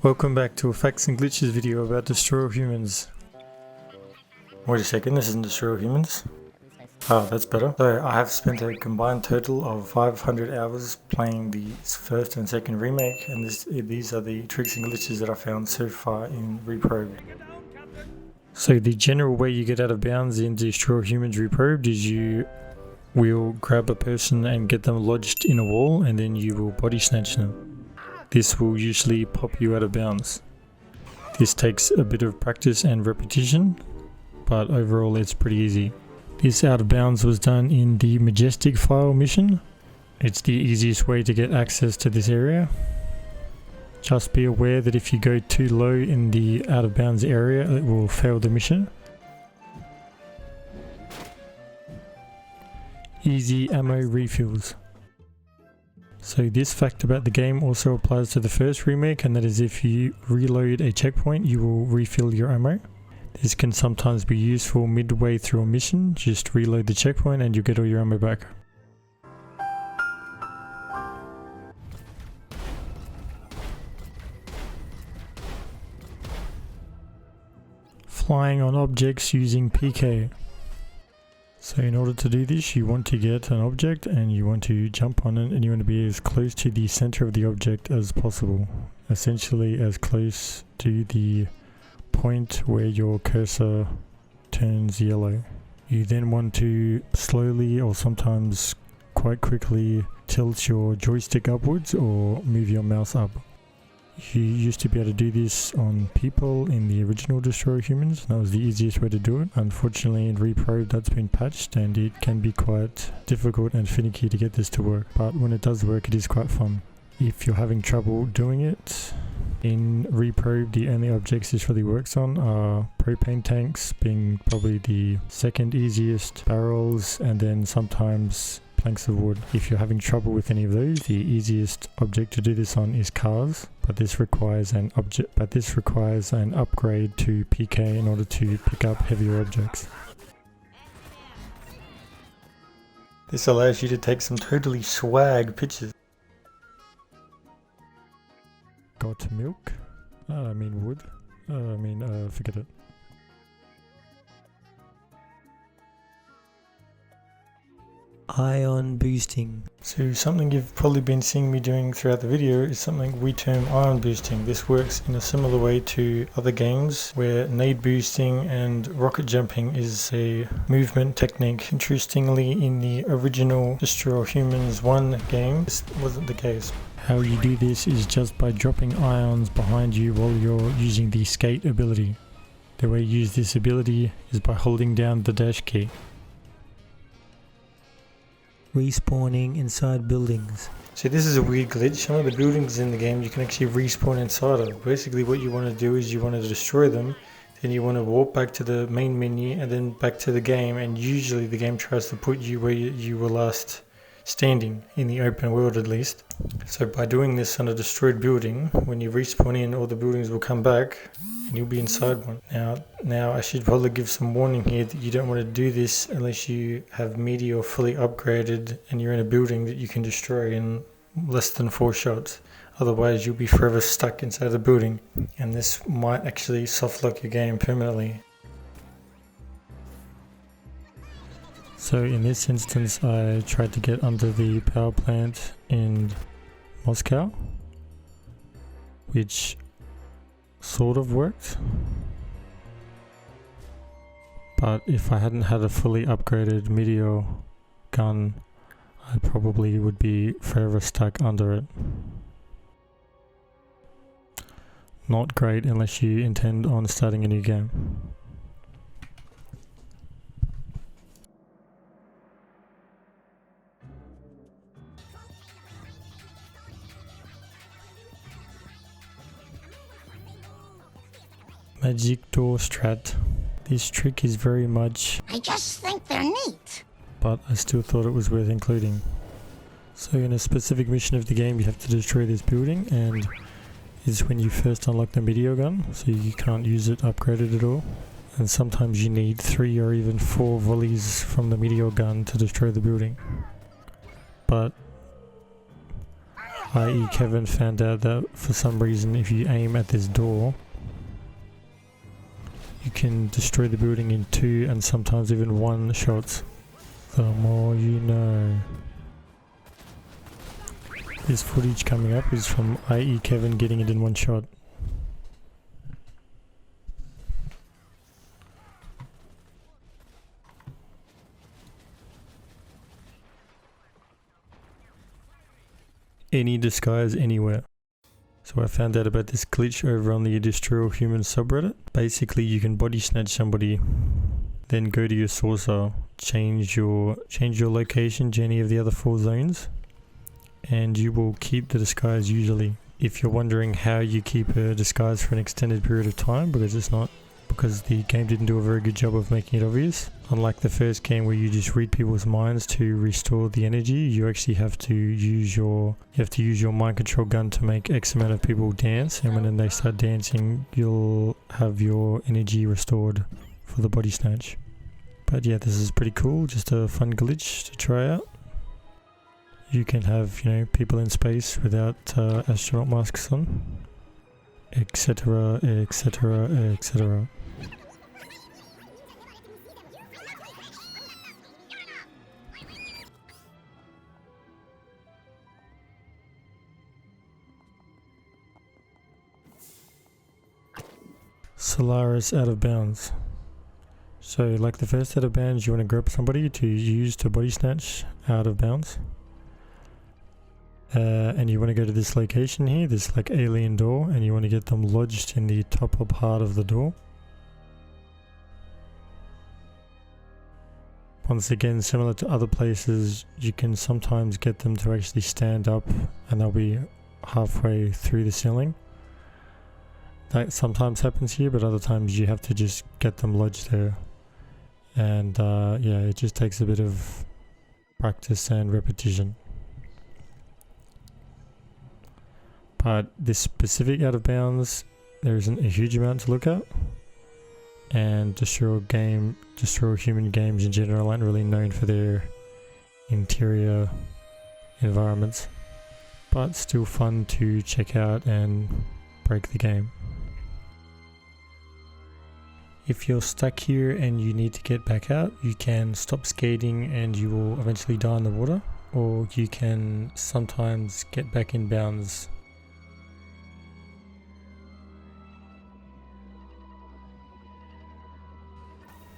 Welcome back to a Facts and Glitches video about Destroy All Humans. Wait a second, this isn't Destroy All Humans. Oh, that's better. So I have spent a combined total of 500 hours playing the first and second remake, and these are the tricks and glitches that I found so far in Reprobed. So the general way you get out of bounds in Destroy All Humans Reprobed is you will grab a person and get them lodged in a wall, and then you will body snatch them. This will usually pop you out of bounds. This takes a bit of practice and repetition, but overall it's pretty easy. This out of bounds was done in the Majestic file mission. It's the easiest way to get access to this area. Just be aware that if you go too low in the out of bounds area, it will fail the mission. Easy ammo refills. So this fact about the game also applies to the first remake, and that is if you reload a checkpoint you will refill your ammo. This can sometimes be useful midway through a mission. Just reload the checkpoint and you get all your ammo back. Flying on objects using PK. So in order to do this, you want to get an object and you want to jump on it, and you want to be as close to the center of the object as possible. Essentially as close to the point where your cursor turns yellow. You then want to slowly, or sometimes quite quickly, tilt your joystick upwards or move your mouse up. You used to be able to do this on people in the original Destroy All Humans. That was the easiest way to do it. Unfortunately in Reprobed that's been patched, and it can be quite difficult and finicky to get this to work, but when it does work it is quite fun. If you're having trouble doing it, in Reprobed the only objects this really works on are propane tanks being probably the second easiest, barrels, and then sometimes planks of wood. If you're having trouble with any of those, the easiest object to do this on is cars, but this requires an upgrade to PK in order to pick up heavier objects. This allows you to take some totally swag pictures. Got milk? I mean wood. Forget it. Ion boosting. So something you've probably been seeing me doing throughout the video is something we term ion boosting. This works in a similar way to other games where nade boosting and rocket jumping is a movement technique. Interestingly, in the original Destroy All Humans 1 game, this wasn't the case. How you do this is just by dropping ions behind you while you're using the skate ability. The way you use this ability is by holding down the dash key. Respawning inside buildings. So this is a weird glitch. Some of the buildings in the game you can actually respawn inside of. Basically what you want to do is you want to destroy them, then you want to walk back to the main menu and then back to the game, and usually the game tries to put you where you were last standing, in the open world at least. So by doing this on a destroyed building, when you respawn in, all the buildings will come back and you'll be inside one. Now I should probably give some warning here that you don't want to do this unless you have meteor fully upgraded and you're in a building that you can destroy in less than 4 shots. Otherwise you'll be forever stuck inside the building, and this might actually soft lock your game permanently. So in this instance I tried to get under the power plant in Moscow, which sort of worked, but if I hadn't had a fully upgraded meteor gun I probably would be forever stuck under it. Not great unless you intend on starting a new game. Magic door strat. This trick is very much, I just think they're neat, but I still thought it was worth including. So in a specific mission of the game you have to destroy this building, and this is when you first unlock the meteor gun, so you can't use it upgraded at all. And sometimes you need 3 or even 4 volleys from the meteor gun to destroy the building. But i.e. Kevin found out that for some reason if you aim at this door, you can destroy the building in 2 and sometimes even 1 shots. The more you know. This footage coming up is from i.e. Kevin getting it in 1 shot. Any disguise anywhere. So I found out about this glitch over on the Destroy All Humans subreddit. Basically you can body snatch somebody, then go to your saucer, change your location to any of the other 4 zones, and you will keep the disguise usually. If you're wondering how you keep a disguise for an extended period of time, because the game didn't do a very good job of making it obvious. Unlike the first game where you just read people's minds to restore the energy, you actually have to use your mind control gun to make X amount of people dance, and when they start dancing, you'll have your energy restored for the body snatch. But yeah, this is pretty cool, just a fun glitch to try out. You can have, people in space without astronaut masks on, etc, etc, etc. Solaris Out of Bounds. So like the first Out of Bounds, you want to grab somebody to use to body snatch out of bounds. And you want to go to this location here, this like alien door, and you want to get them lodged in the top part of the door. Once again, similar to other places, you can sometimes get them to actually stand up and they'll be halfway through the ceiling. That sometimes happens here, but other times you have to just get them lodged there. And yeah, it just takes a bit of practice and repetition. But this specific out of bounds, there isn't a huge amount to look at. And Destroy All Human games in general aren't really known for their interior environments. But still fun to check out and break the game. If you're stuck here and you need to get back out, you can stop skating and you will eventually die in the water, or you can sometimes get back in bounds.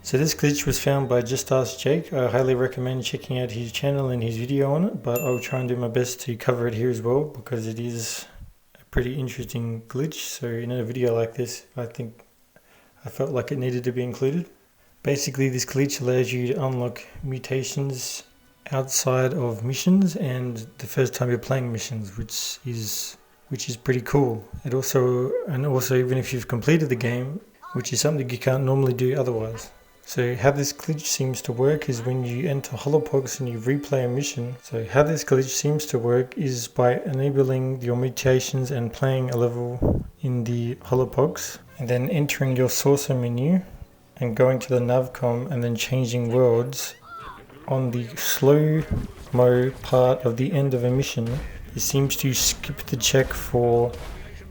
So this glitch was found by Just Ask Jake. I highly recommend checking out his channel and his video on it, but I'll try and do my best to cover it here as well because it is a pretty interesting glitch. So in a video like this, I felt like it needed to be included. Basically, this glitch allows you to unlock mutations outside of missions and the first time you're playing missions, which is pretty cool. It also even if you've completed the game, which is something you can't normally do otherwise. So how this glitch seems to work is when you enter holopogs and you replay a mission. So how this glitch seems to work is by enabling your mutations and playing a level in the holopogs, and then entering your saucer menu and going to the navcom and then changing worlds. On the slow-mo part of the end of a mission, it seems to skip the check for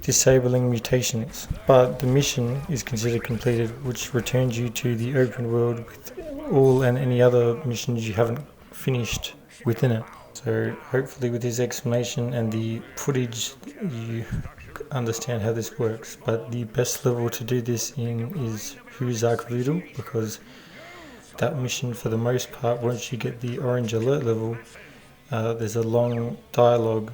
disabling mutations, but the mission is considered completed, which returns you to the open world with all and any other missions you haven't finished within it. So hopefully with this explanation and the footage you understand how this works, but the best level to do this in is Who's Arc Riddle, because that mission for the most part, once you get the orange alert level, there's a long dialogue,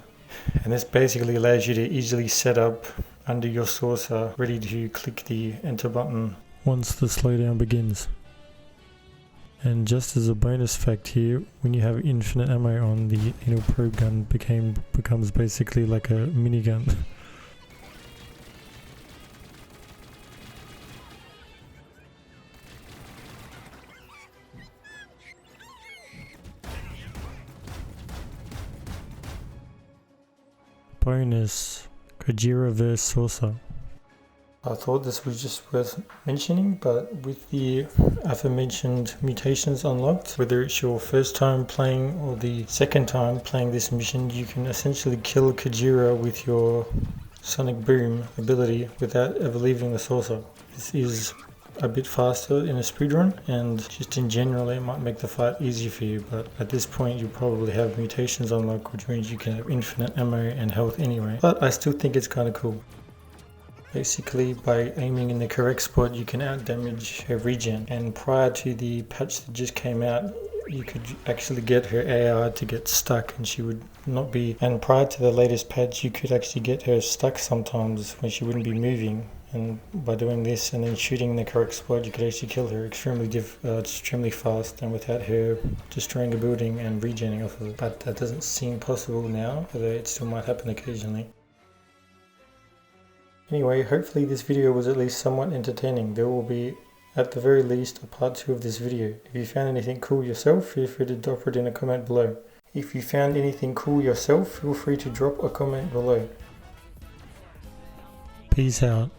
and this basically allows you to easily set up under your saucer ready to click the enter button once the slowdown begins. And just as a bonus fact here, when you have infinite ammo on, the anal probe gun becomes basically like a minigun. Bonus, Kojira Vs Saucer. I thought this was just worth mentioning, but with the aforementioned mutations unlocked, whether it's your first time playing or the second time playing this mission, you can essentially kill Kojira with your Sonic Boom ability without ever leaving the saucer. This is a bit faster in a speedrun, and just in general it might make the fight easier for you, but at this point you probably have mutations unlocked, which means you can have infinite ammo and health anyway. But I still think it's kind of cool. Basically, by aiming in the correct spot, you can out damage her regen, and prior to the patch that just came out, you could actually get her AR to get stuck and she would not be, and prior to the latest patch you could actually get her stuck sometimes when she wouldn't be moving, and by doing this and then shooting in the correct spot you could actually kill her extremely fast and without her destroying a building and regenning off of it. But that doesn't seem possible now, although it still might happen occasionally. Anyway, hopefully this video was at least somewhat entertaining. There will be, at the very least, a part 2 of this video. If you found anything cool yourself, feel free to drop it in a comment below. If you found anything cool yourself, feel free to drop a comment below. Peace out.